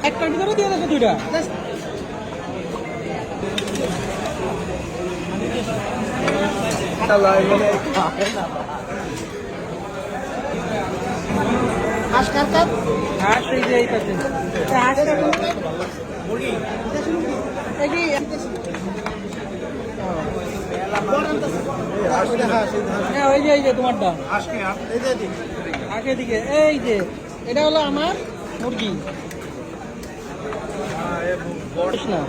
একটার ভিতরে দিয়ে দেবো দুইটা। হাঁস কার কাপ? হাঁস এই যে এই পাশে। হাঁসটা মুরগি। ওই যে তোমারটা আগে দিকে এই যে এটা হলো আমার মুরগি। না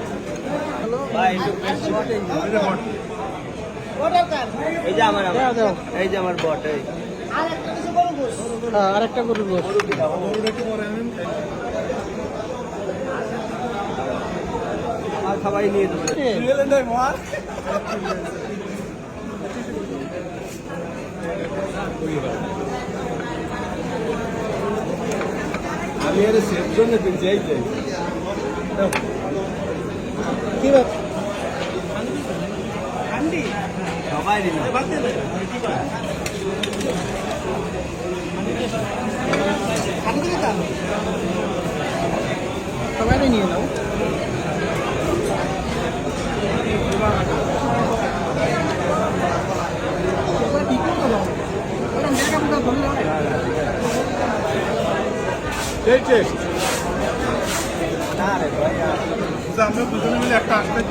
এই যে আমার বট আর একটা গরুর গোশ। সবাই নিয়ে আমি আর সেফ জন্য যাই কি ব্যাপার? সবাই সবাই নিয়ে নাও। আমরা দুজনে মিলে একটা আসতে